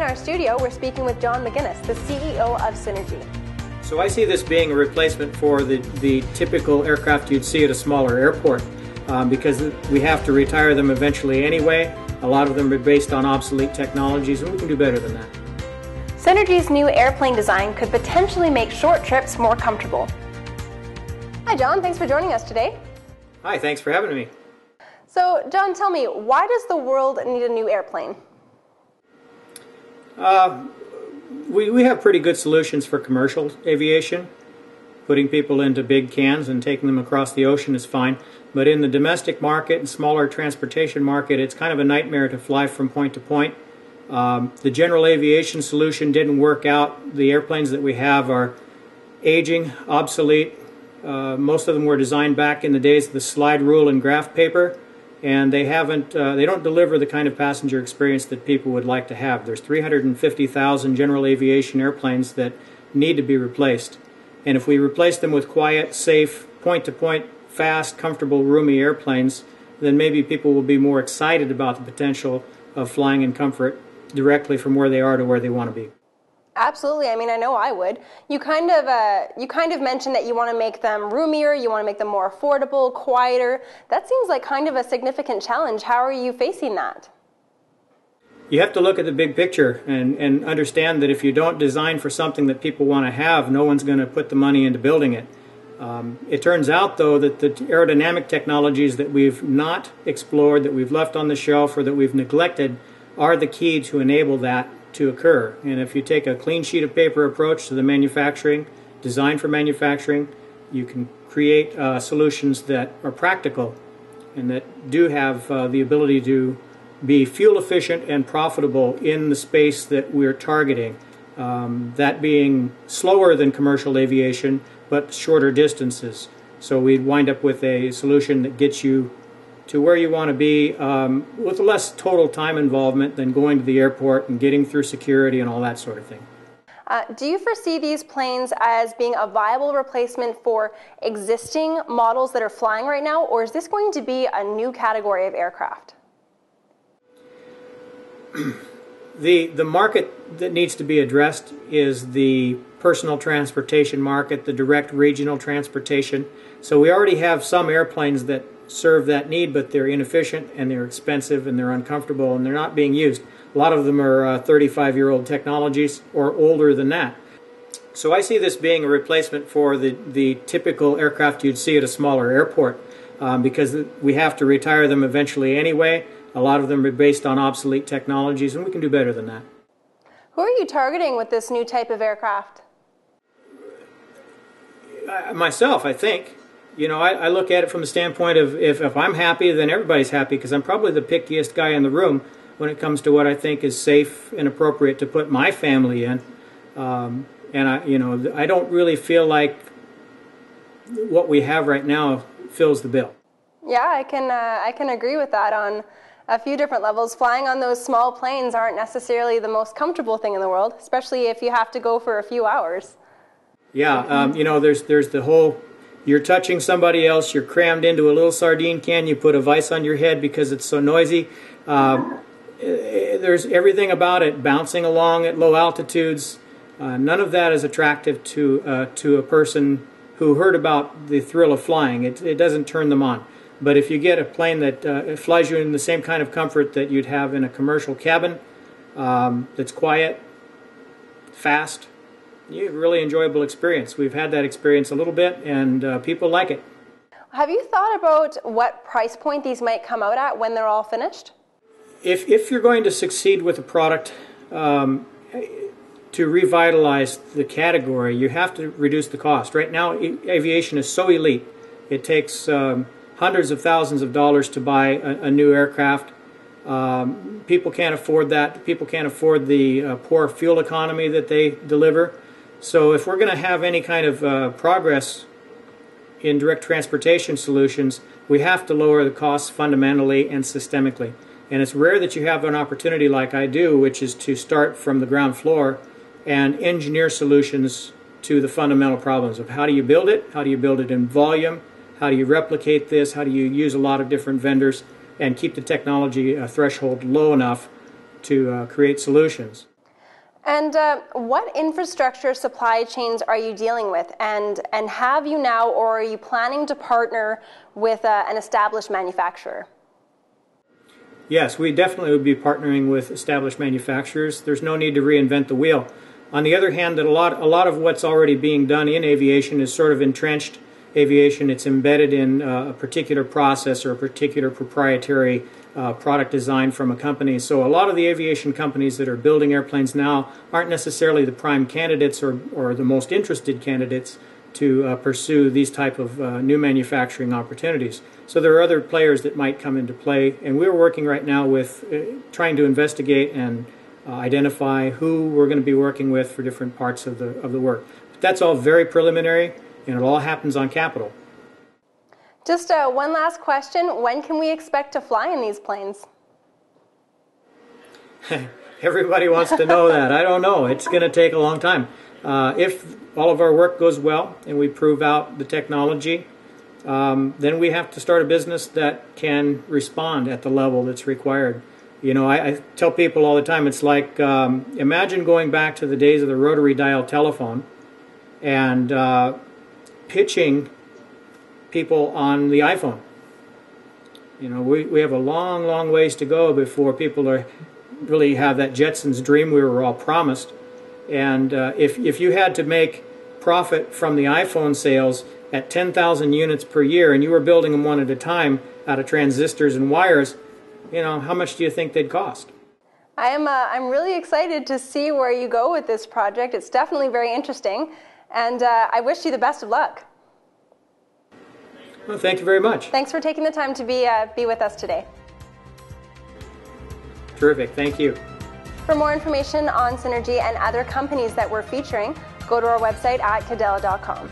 our studio, we're speaking with John McGinnis, the CEO of Synergy. So I see this being a replacement for the typical aircraft you'd see at a smaller airport because we have to retire them eventually anyway. A lot of them are based on obsolete technologies, and we can do better than that. Synergy's new airplane design could potentially make short trips more comfortable. Hi John, thanks for joining us today. Hi, thanks for having me. So John, tell me, why does the world need a new airplane? We have pretty good solutions for commercial aviation. Putting people into big cans and taking them across the ocean is fine. But in the domestic market and smaller transportation market, it's kind of a nightmare to fly from point to point. The general aviation solution didn't work out. The airplanes that we have are aging, obsolete. Most of them were designed back in the days of the slide rule and graph paper, and they don't deliver the kind of passenger experience that people would like to have. There's 350,000 general aviation airplanes that need to be replaced. And if we replace them with quiet, safe, point-to-point, fast, comfortable, roomy airplanes, then maybe people will be more excited about the potential of flying in comfort directly from where they are to where they want to be. Absolutely. I mean, I know I would. You kind of mentioned that you want to make them roomier, you want to make them more affordable, quieter. That seems like kind of a significant challenge. How are you facing that? You have to look at the big picture and understand that if you don't design for something that people want to have, no one's going to put the money into building it. It turns out, though, that the aerodynamic technologies that we've not explored, that we've left on the shelf, or that we've neglected are the key to enable that to occur. And if you take a clean sheet of paper approach to the manufacturing, design for manufacturing, you can create solutions that are practical and that do have the ability to be fuel efficient and profitable in the space that we're targeting. That being slower than commercial aviation, but shorter distances. So we'd wind up with a solution that gets you to where you want to be with less total time involvement than going to the airport and getting through security and all that sort of thing. Do you foresee these planes as being a viable replacement for existing models that are flying right now, or is this going to be a new category of aircraft? The market that needs to be addressed is the personal transportation market, the direct regional transportation. So we already have some airplanes that serve that need, but they're inefficient and they're expensive and they're uncomfortable and they're not being used. A lot of them are 35-year-old technologies or older than that. So I see this being a replacement for the typical aircraft you'd see at a smaller airport because we have to retire them eventually anyway. A lot of them are based on obsolete technologies, and we can do better than that. Who are you targeting with this new type of aircraft? Myself, I think. You know, I look at it from the standpoint of if I'm happy, then everybody's happy, because I'm probably the pickiest guy in the room when it comes to what I think is safe and appropriate to put my family in. And I don't really feel like what we have right now fills the bill. Yeah, I can agree with that on a few different levels. Flying on those small planes aren't necessarily the most comfortable thing in the world, especially if you have to go for a few hours. Yeah, there's the whole, you're touching somebody else, you're crammed into a little sardine can, you put a vise on your head because it's so noisy. There's everything about it, bouncing along at low altitudes. None of that is attractive to a person who heard about the thrill of flying. It doesn't turn them on. But if you get a plane that flies you in the same kind of comfort that you'd have in a commercial cabin, that's quiet, fast, you have a really enjoyable experience. We've had that experience a little bit, and people like it. Have you thought about what price point these might come out at when they're all finished? If you're going to succeed with a product to revitalize the category, you have to reduce the cost. Right now, aviation is so elite. It takes hundreds of thousands of dollars to buy a new aircraft. People can't afford that. People can't afford the poor fuel economy that they deliver. So if we're going to have any kind of progress in direct transportation solutions, we have to lower the costs fundamentally and systemically. And it's rare that you have an opportunity like I do, which is to start from the ground floor and engineer solutions to the fundamental problems of how do you build it, how do you build it in volume, how do you replicate this, how do you use a lot of different vendors and keep the technology threshold low enough to create solutions. And what infrastructure supply chains are you dealing with? And have you now, or are you planning to partner with an established manufacturer? Yes, we definitely would be partnering with established manufacturers. There's no need to reinvent the wheel. On the other hand, that a lot of what's already being done in aviation is sort of entrenched aviation. It's embedded in a particular process or a particular proprietary product design from a company. So a lot of the aviation companies that are building airplanes now aren't necessarily the prime candidates or the most interested candidates to pursue these type of new manufacturing opportunities. So there are other players that might come into play, and we're working right now with trying to investigate and identify who we're going to be working with for different parts of the work. But that's all very preliminary, and it all happens on capital. Just one last question. When can we expect to fly in these planes? Everybody wants to know that. I don't know. It's going to take a long time. If all of our work goes well and we prove out the technology, then we have to start a business that can respond at the level that's required. You know, I tell people all the time, it's like, imagine going back to the days of the rotary dial telephone and pitching people on the iPhone. You know, we have a long, long ways to go before people really have that Jetsons dream we were all promised. And if you had to make profit from the iPhone sales at 10,000 units per year and you were building them one at a time out of transistors and wires, you know, how much do you think they'd cost? I'm really excited to see where you go with this project. It's definitely very interesting, and I wish you the best of luck. Well, thank you very much. Thanks for taking the time to be with us today. Terrific. Thank you. For more information on Synergy and other companies that we're featuring, go to our website at Kidela.com.